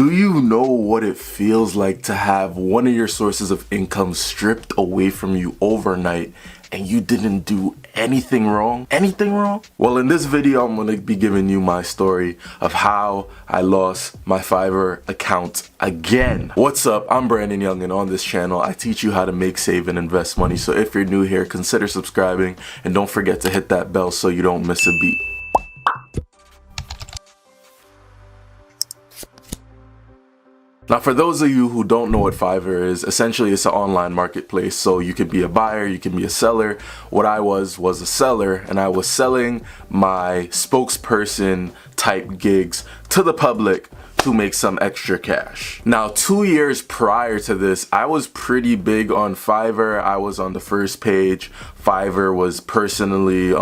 Do you know what it feels like to have one of your sources of income stripped away from you overnight and you didn't do anything wrong? Anything wrong? Well, in this video, I'm gonna be giving you my story of how I lost my Fiverr account again. What's up? I'm Brandon Young, and on this channel, I teach you how to make, save, and invest money. So if you're new here, consider subscribing and don't forget to hit that bell so you don't miss a beat. Now, for those of you who don't know what Fiverr is, essentially it's an online marketplace. So you could be a buyer, you can be a seller. What I was a seller, and I was selling my spokesperson type gigs to the public to make some extra cash. Now, 2 years prior to this, I was pretty big on Fiverr. I was on the first page. Fiverr was personally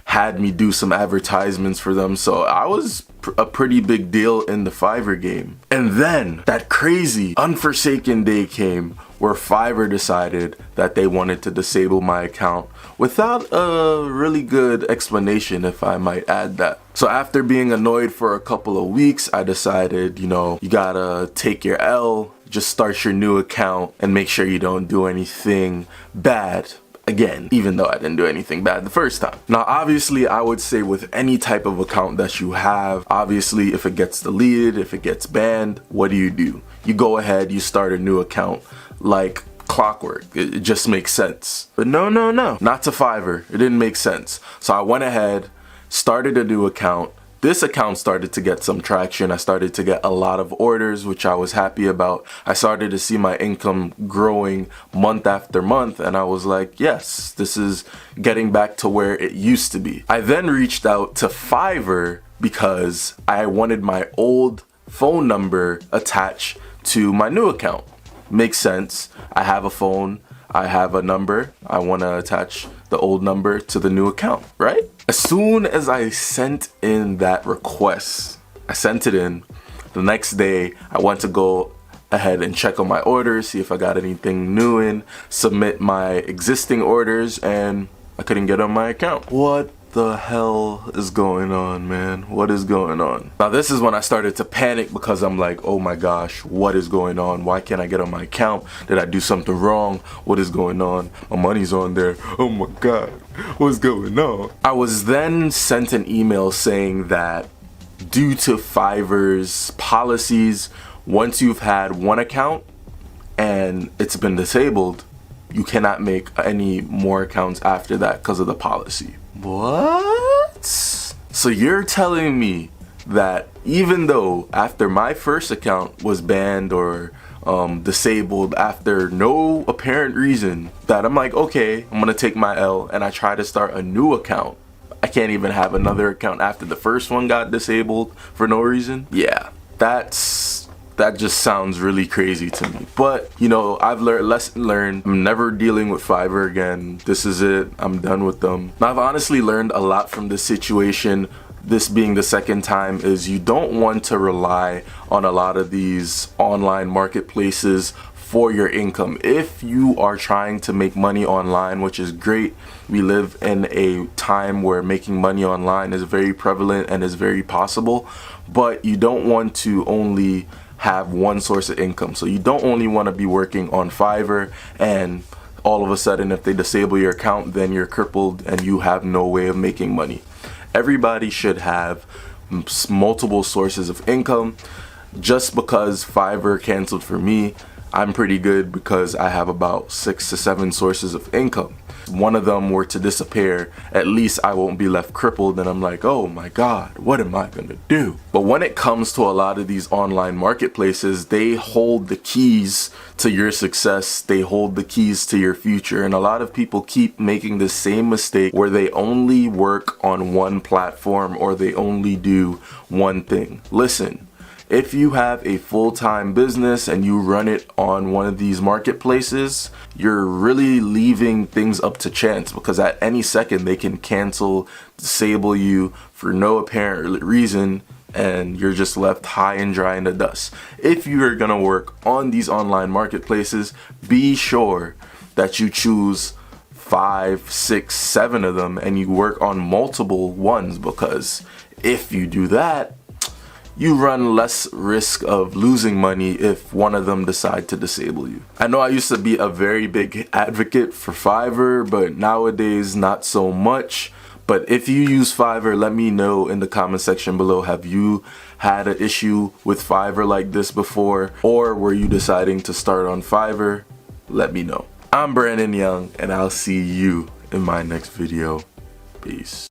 had me do some advertisements for them, so I was a pretty big deal in the Fiverr game. And then that crazy unforsaken day came where Fiverr decided that they wanted to disable my account without a really good explanation, if I might add that. So after being annoyed for a couple of weeks, I decided, you gotta take your L, just start your new account and make sure you don't do anything bad again, even though I didn't do anything bad the first time. Now, obviously, I would say with any type of account that you have, obviously, if it gets deleted, if it gets banned, what do? You go ahead, you start a new account like clockwork. It just makes sense. But no, not to Fiverr. It didn't make sense. So I went ahead, started a new account. This account started to get some traction. I started to get a lot of orders, which I was happy about. I started to see my income growing month after month, and I was like, yes, this is getting back to where it used to be. I then reached out to Fiverr because I wanted my old phone number attached to my new account. Makes sense. I have a phone, I have a number, I want to attach the old number to the new account, right? As soon as I sent in that request, I sent it in. The next day, I went to go ahead and check on my orders, see if I got anything new in, submit my existing orders, and I couldn't get on my account. What the hell is going on, man? What is going on? Now, this is when I started to panic because I'm like, oh my gosh, what is going on? Why can't I get on my account? Did I do something wrong? What is going on? My money's on there. Oh my God, what's going on? I was then sent an email saying that due to Fiverr's policies, once you've had one account and it's been disabled, you cannot make any more accounts after that because of the policy. What? So you're telling me that even though after my first account was banned or disabled after no apparent reason, that I'm like, okay, I'm gonna take my L and I try to start a new account, I can't even have another account after the first one got disabled for no reason? Yeah, that just sounds really crazy to me. But, I've learned, lesson learned. I'm never dealing with Fiverr again. This is it. I'm done with them. Now, I've honestly learned a lot from this situation. This being the second time, is you don't want to rely on a lot of these online marketplaces for your income. If you are trying to make money online, which is great, we live in a time where making money online is very prevalent and is very possible, but you don't want to only have one source of income. So you don't only want to be working on Fiverr and all of a sudden if they disable your account, then you're crippled and you have no way of making money. Everybody should have multiple sources of income. Just because Fiverr canceled for me, I'm pretty good because I have about 6 to 7 sources of income. One of them were to disappear, at least I won't be left crippled and I'm like, oh my God, what am I gonna do? But when it comes to a lot of these online marketplaces, they hold the keys to your success, they hold the keys to your future, and a lot of people keep making the same mistake where they only work on one platform or they only do one thing. Listen, if you have a full-time business and you run it on one of these marketplaces, you're really leaving things up to chance because at any second they can cancel, disable you for no apparent reason, and you're just left high and dry in the dust. If you're gonna work on these online marketplaces, be sure that you choose 5, 6, 7 of them and you work on multiple ones, because if you do that, you run less risk of losing money if one of them decide to disable you. I know I used to be a very big advocate for Fiverr, but nowadays not so much. But if you use Fiverr, let me know in the comment section below. Have you had an issue with Fiverr like this before? Or were you deciding to start on Fiverr? Let me know. I'm Brandon Young, and I'll see you in my next video. Peace.